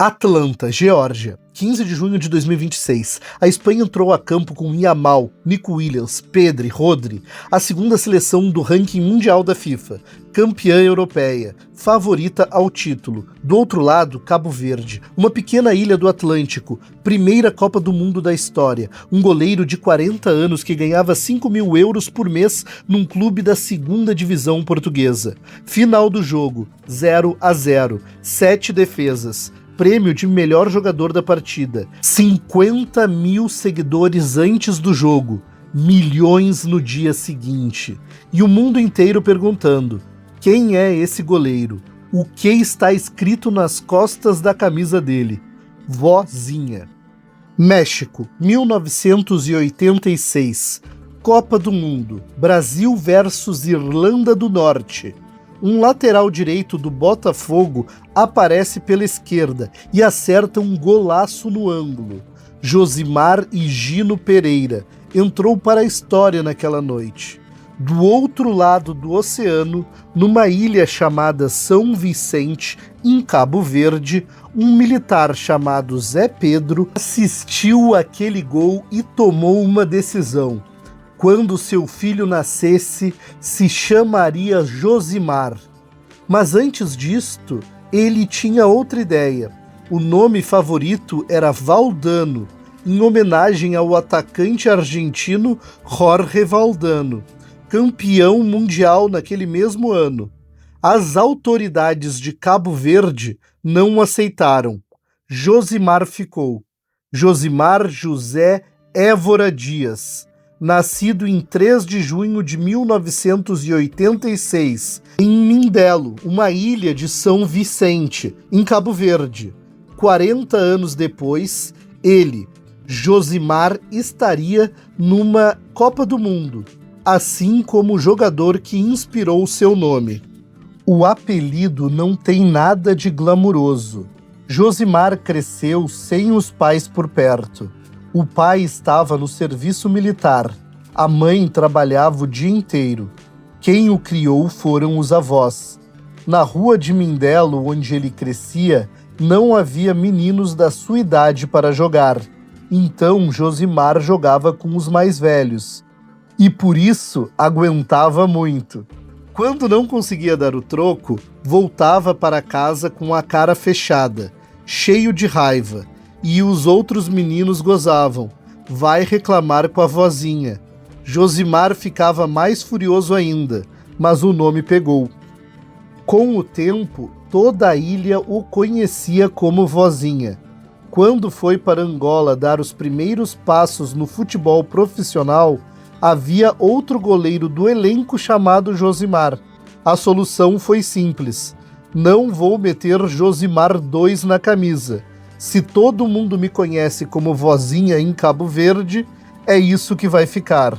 Atlanta, Geórgia, 15 de junho de 2026. A Espanha entrou a campo com Yamal, Nico Williams, Pedri, Rodri, a segunda seleção do ranking mundial da FIFA, campeã europeia, favorita ao título. Do outro lado, Cabo Verde, uma pequena ilha do Atlântico, primeira Copa do Mundo da história, um goleiro de 40 anos que ganhava 5.000 euros por mês num clube da segunda divisão portuguesa. Final do jogo, 0-0, 7 defesas. Prêmio de melhor jogador da partida, 50 mil seguidores antes do jogo, milhões no dia seguinte. E o mundo inteiro perguntando, quem é esse goleiro? O que está escrito nas costas da camisa dele? Vozinha. México, 1986. Copa do Mundo. Brasil versus Irlanda do Norte. Um lateral direito do Botafogo aparece pela esquerda e acerta um golaço no ângulo. Josimar Higino Pereira entrou para a história naquela noite. Do outro lado do oceano, numa ilha chamada São Vicente, em Cabo Verde, um militar chamado Zé Pedro assistiu àquele gol e tomou uma decisão. Quando seu filho nascesse, se chamaria Josimar. Mas antes disto, ele tinha outra ideia. O nome favorito era Valdano, em homenagem ao atacante argentino Jorge Valdano, campeão mundial naquele mesmo ano. As autoridades de Cabo Verde não aceitaram. Josimar ficou. Josimar José Évora Dias. Nascido em 3 de junho de 1986, em Mindelo, uma ilha de São Vicente, em Cabo Verde. 40 anos depois, ele, Josimar, estaria numa Copa do Mundo, assim como o jogador que inspirou seu nome. O apelido não tem nada de glamuroso. Josimar cresceu sem os pais por perto. O pai estava no serviço militar. A mãe trabalhava o dia inteiro. Quem o criou foram os avós. Na rua de Mindelo, onde ele crescia, não havia meninos da sua idade para jogar. Então Josimar jogava com os mais velhos. E por isso aguentava muito. Quando não conseguia dar o troco, voltava para casa com a cara fechada, cheio de raiva. E os outros meninos gozavam. Vai reclamar com a vozinha. Josimar ficava mais furioso ainda, mas o nome pegou. Com o tempo, toda a ilha o conhecia como Vozinha. Quando foi para Angola dar os primeiros passos no futebol profissional, havia outro goleiro do elenco chamado Josimar. A solução foi simples. Não vou meter Josimar 2 na camisa. Se todo mundo me conhece como Vozinha em Cabo Verde, é isso que vai ficar.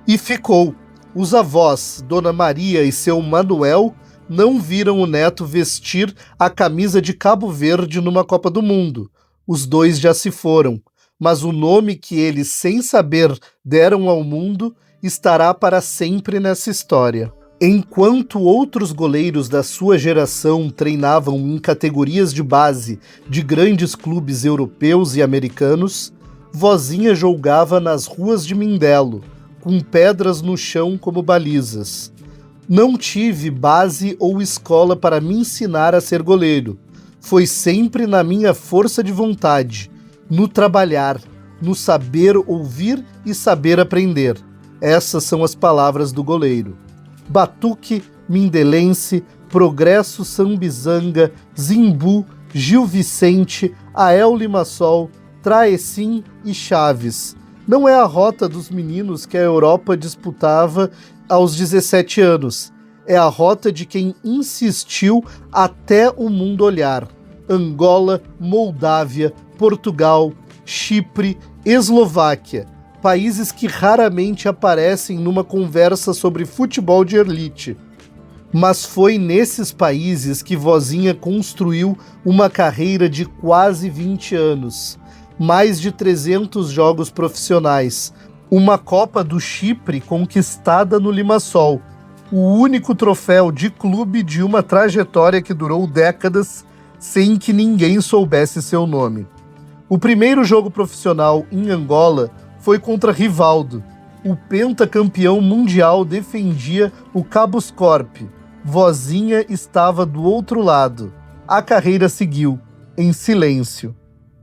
E ficou. Os avós, Dona Maria e seu Manuel, não viram o neto vestir a camisa de Cabo Verde numa Copa do Mundo. Os dois já se foram, mas o nome que eles, sem saber, deram ao mundo estará para sempre nessa história. Enquanto outros goleiros da sua geração treinavam em categorias de base de grandes clubes europeus e americanos, Vozinha jogava nas ruas de Mindelo, com pedras no chão como balizas. Não tive base ou escola para me ensinar a ser goleiro. Foi sempre na minha força de vontade, no trabalhar, no saber ouvir e saber aprender. Essas são as palavras do goleiro. Batuque, Mindelense, Progresso Sambizanga, Zimbu, Gil Vicente, Ael Limassol, Traecim e Chaves. Não é a rota dos meninos que a Europa disputava aos 17 anos. É a rota de quem insistiu até o mundo olhar. Angola, Moldávia, Portugal, Chipre, Eslováquia. Países que raramente aparecem numa conversa sobre futebol de elite. Mas foi nesses países que Vozinha construiu uma carreira de quase 20 anos. Mais de 300 jogos profissionais. Uma Copa do Chipre conquistada no Limassol. O único troféu de clube de uma trajetória que durou décadas sem que ninguém soubesse seu nome. O primeiro jogo profissional em Angola foi contra Rivaldo. O pentacampeão mundial defendia o Cabos Corp. Vozinha estava do outro lado. A carreira seguiu, em silêncio.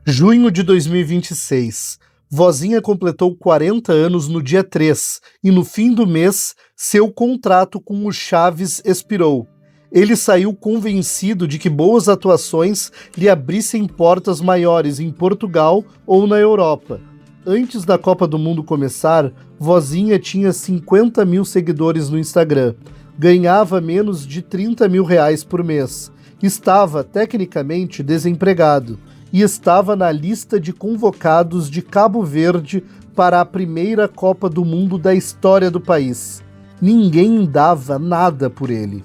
Junho de 2026. Vozinha completou 40 anos no dia 3 e no fim do mês, seu contrato com o Chaves expirou. Ele saiu convencido de que boas atuações lhe abrissem portas maiores em Portugal ou na Europa. Antes da Copa do Mundo começar, Vozinha tinha 50 mil seguidores no Instagram. Ganhava menos de 30 mil reais por mês. Estava, tecnicamente, desempregado. E estava na lista de convocados de Cabo Verde para a primeira Copa do Mundo da história do país. Ninguém dava nada por ele.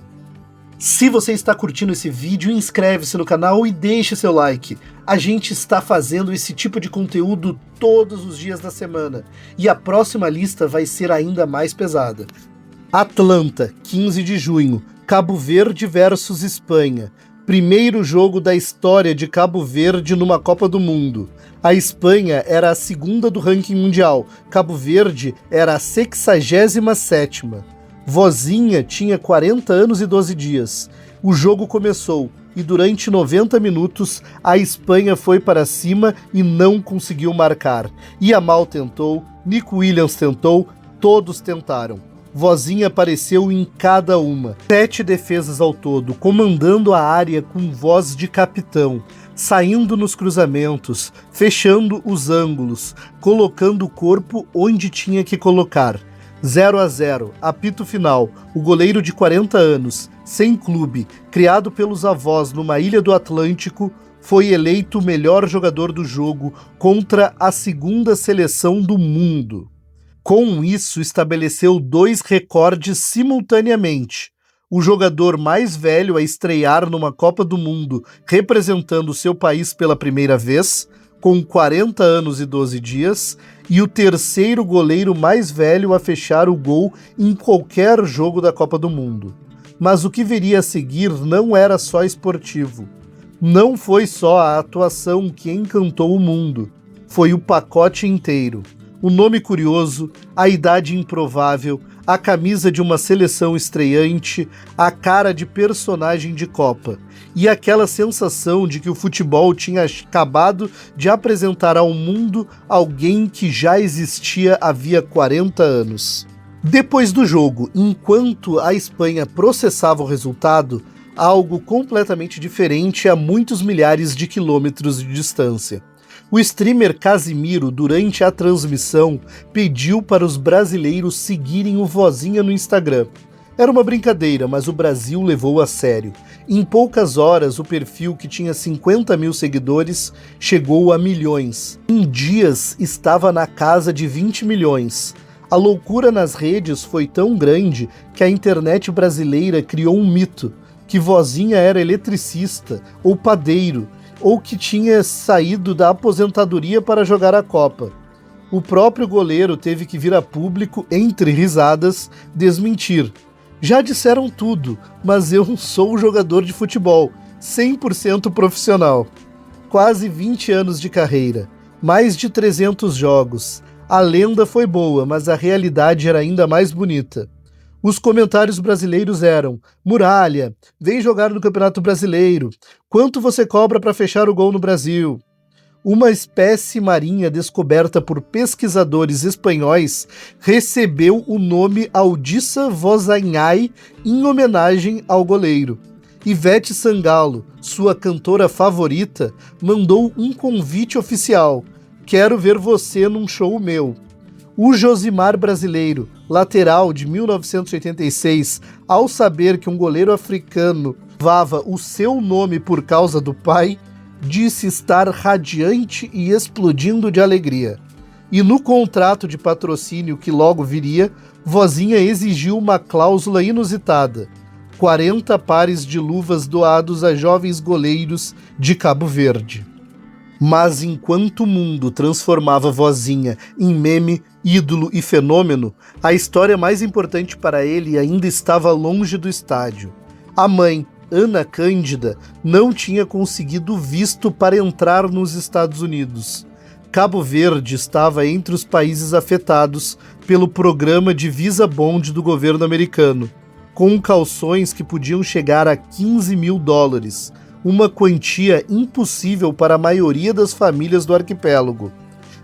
Se você está curtindo esse vídeo, inscreve-se no canal e deixe seu like. A gente está fazendo esse tipo de conteúdo todos os dias da semana. E a próxima lista vai ser ainda mais pesada. Atlanta, 15 de junho. Cabo Verde versus Espanha. Primeiro jogo da história de Cabo Verde numa Copa do Mundo. A Espanha era a segunda do ranking mundial. Cabo Verde era a 67ª. Vozinha tinha 40 anos e 12 dias. O jogo começou e durante 90 minutos a Espanha foi para cima e não conseguiu marcar. Yamal tentou, Nico Williams tentou, todos tentaram. Vozinha apareceu em cada uma. 7 defesas ao todo, comandando a área com voz de capitão, saindo nos cruzamentos, fechando os ângulos, colocando o corpo onde tinha que colocar. 0-0, apito final, o goleiro de 40 anos, sem clube, criado pelos avós numa ilha do Atlântico, foi eleito o melhor jogador do jogo contra a segunda seleção do mundo. Com isso, estabeleceu 2 recordes simultaneamente. O jogador mais velho a estrear numa Copa do Mundo representando seu país pela primeira vez, com 40 anos e 12 dias, e o terceiro goleiro mais velho a fechar o gol em qualquer jogo da Copa do Mundo. Mas o que viria a seguir não era só esportivo. Não foi só a atuação que encantou o mundo, foi o pacote inteiro. O nome curioso, a idade improvável, a camisa de uma seleção estreante, a cara de personagem de Copa. E aquela sensação de que o futebol tinha acabado de apresentar ao mundo alguém que já existia havia 40 anos. Depois do jogo, enquanto a Espanha processava o resultado, algo completamente diferente a muitos milhares de quilômetros de distância. O streamer Casimiro, durante a transmissão, pediu para os brasileiros seguirem o Vozinha no Instagram. Era uma brincadeira, mas o Brasil levou a sério. Em poucas horas, o perfil, que tinha 50 mil seguidores, chegou a milhões. Em dias, estava na casa de 20 milhões. A loucura nas redes foi tão grande que a internet brasileira criou um mito, que Vozinha era eletricista ou padeiro, ou que tinha saído da aposentadoria para jogar a Copa. O próprio goleiro teve que vir a público, entre risadas, desmentir. Já disseram tudo, mas eu sou jogador de futebol, 100% profissional. Quase 20 anos de carreira, mais de 300 jogos. A lenda foi boa, mas a realidade era ainda mais bonita. Os comentários brasileiros eram: Muralha, vem jogar no Campeonato Brasileiro. Quanto você cobra para fechar o gol no Brasil? Uma espécie marinha descoberta por pesquisadores espanhóis recebeu o nome Audissa Vozainhai em homenagem ao goleiro. Ivete Sangalo, sua cantora favorita, mandou um convite oficial: quero ver você num show meu. O Josimar brasileiro, lateral de 1986, ao saber que um goleiro africano levava o seu nome por causa do pai, disse estar radiante e explodindo de alegria. E no contrato de patrocínio que logo viria, Vozinha exigiu uma cláusula inusitada: 40 pares de luvas doados a jovens goleiros de Cabo Verde. Mas enquanto o mundo transformava Vozinha em meme, ídolo e fenômeno, a história mais importante para ele ainda estava longe do estádio. A mãe, Ana Cândida, não tinha conseguido visto para entrar nos Estados Unidos. Cabo Verde estava entre os países afetados pelo programa de Visa Bond do governo americano, com calções que podiam chegar a $15 mil, uma quantia impossível para a maioria das famílias do arquipélago.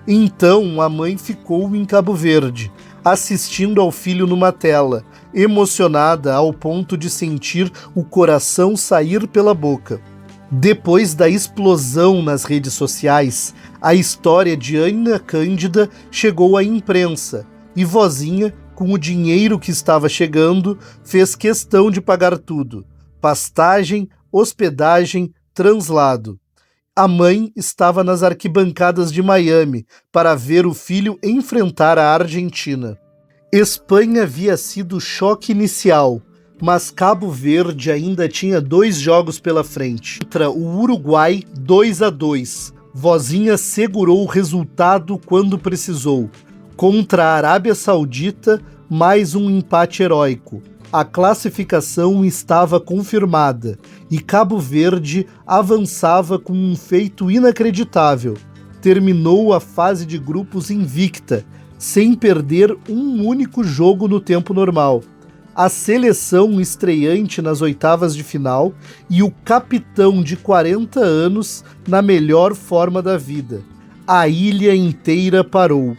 Então a mãe ficou em Cabo Verde, assistindo ao filho numa tela, emocionada ao ponto de sentir o coração sair pela boca. Depois da explosão nas redes sociais, a história de Ana Cândida chegou à imprensa e vozinha, com o dinheiro que estava chegando, fez questão de pagar tudo: pastagem, hospedagem, translado. A mãe estava nas arquibancadas de Miami para ver o filho enfrentar a Argentina. Espanha havia sido o choque inicial, mas Cabo Verde ainda tinha 2 jogos pela frente. Contra o Uruguai, 2-2. Vozinha segurou o resultado quando precisou. Contra a Arábia Saudita, mais um empate heróico. A classificação estava confirmada e Cabo Verde avançava com um feito inacreditável. Terminou a fase de grupos invicta, sem perder um único jogo no tempo normal. A seleção estreante nas oitavas de final e o capitão de 40 anos na melhor forma da vida. A ilha inteira parou.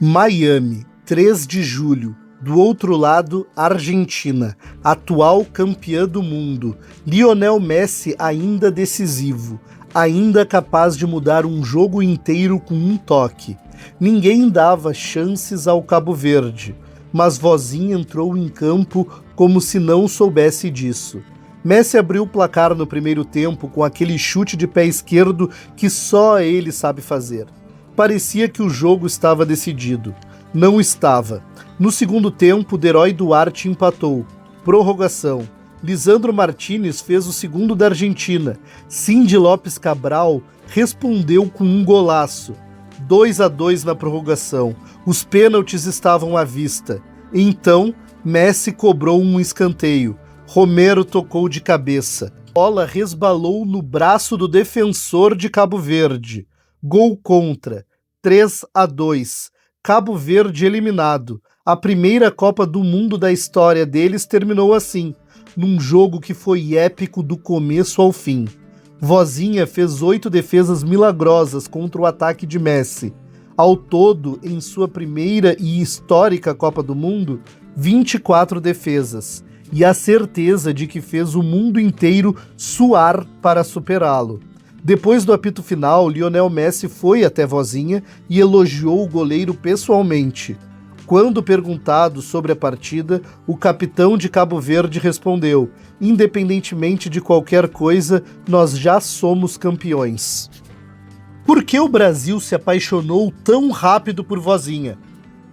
Miami, 3 de julho. Do outro lado, Argentina, atual campeã do mundo. Lionel Messi ainda decisivo, ainda capaz de mudar um jogo inteiro com um toque. Ninguém dava chances ao Cabo Verde, mas vozinha entrou em campo como se não soubesse disso. Messi abriu o placar no primeiro tempo com aquele chute de pé esquerdo que só ele sabe fazer. Parecia que o jogo estava decidido. Não estava. No segundo tempo, Deroy Duarte empatou. Prorrogação. Lisandro Martínez fez o segundo da Argentina. Cindy Lopes Cabral respondeu com um golaço. 2-2 na prorrogação. Os pênaltis estavam à vista. Então, Messi cobrou um escanteio. Romero tocou de cabeça. A bola resbalou no braço do defensor de Cabo Verde. Gol contra. 3-2. Cabo Verde eliminado. A primeira Copa do Mundo da história deles terminou assim, num jogo que foi épico do começo ao fim. Vozinha fez 8 defesas milagrosas contra o ataque de Messi. Ao todo, em sua primeira e histórica Copa do Mundo, 24 defesas. E a certeza de que fez o mundo inteiro suar para superá-lo. Depois do apito final, Lionel Messi foi até Vozinha e elogiou o goleiro pessoalmente. Quando perguntado sobre a partida, o capitão de Cabo Verde respondeu: independentemente de qualquer coisa, nós já somos campeões. Por que o Brasil se apaixonou tão rápido por Vozinha?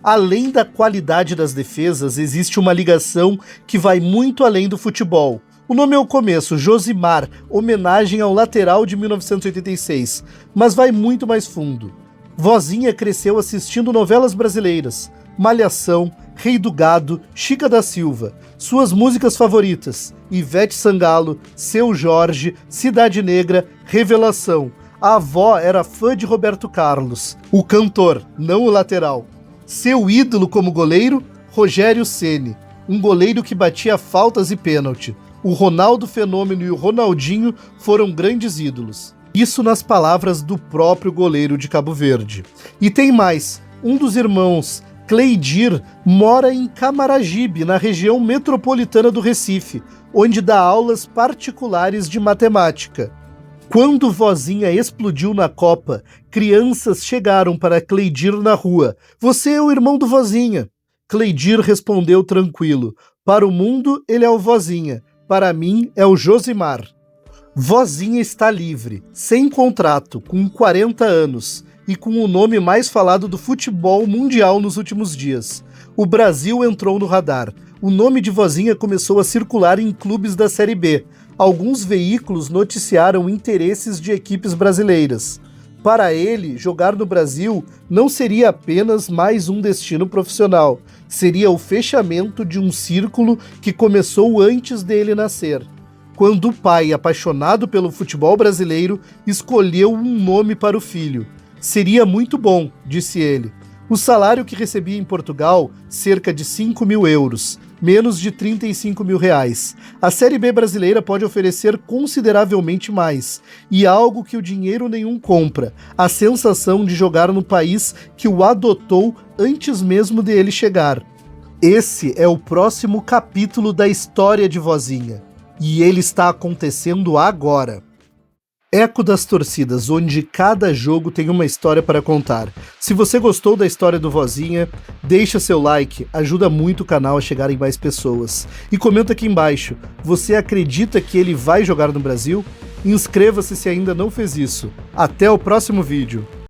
Além da qualidade das defesas, existe uma ligação que vai muito além do futebol. O nome é o começo, Josimar, homenagem ao lateral de 1986, mas vai muito mais fundo. Vozinha cresceu assistindo novelas brasileiras, Malhação, Rei do Gado, Chica da Silva. Suas músicas favoritas, Ivete Sangalo, Seu Jorge, Cidade Negra, Revelação. A avó era fã de Roberto Carlos, o cantor, não o lateral. Seu ídolo como goleiro, Rogério Ceni, um goleiro que batia faltas e pênalti. O Ronaldo Fenômeno e o Ronaldinho foram grandes ídolos. Isso nas palavras do próprio goleiro de Cabo Verde. E tem mais, um dos irmãos, Cleidir, mora em Camaragibe, na região metropolitana do Recife, onde dá aulas particulares de matemática. Quando Vozinha explodiu na Copa, crianças chegaram para Cleidir na rua. Você é o irmão do Vozinha. Cleidir respondeu tranquilo. Para o mundo, ele é o Vozinha. Para mim, é o Josimar. Vozinha está livre, sem contrato, com 40 anos e com o nome mais falado do futebol mundial nos últimos dias. O Brasil entrou no radar. O nome de Vozinha começou a circular em clubes da Série B. Alguns veículos noticiaram interesses de equipes brasileiras. Para ele, jogar no Brasil não seria apenas mais um destino profissional, seria o fechamento de um círculo que começou antes dele nascer. quando o pai, apaixonado pelo futebol brasileiro, escolheu um nome para o filho. Seria muito bom, disse ele. O salário que recebia em Portugal, cerca de 5 mil euros, menos de 35 mil reais. A Série B brasileira pode oferecer consideravelmente mais, e algo que o dinheiro nenhum compra, a sensação de jogar no país que o adotou antes mesmo de ele chegar. Esse é o próximo capítulo da história de Vozinha, e ele está acontecendo agora. Eco das torcidas, onde cada jogo tem uma história para contar. Se você gostou da história do Vozinha, deixa seu like, ajuda muito o canal a chegar em mais pessoas. E comenta aqui embaixo, você acredita que ele vai jogar no Brasil? Inscreva-se se ainda não fez isso. Até o próximo vídeo.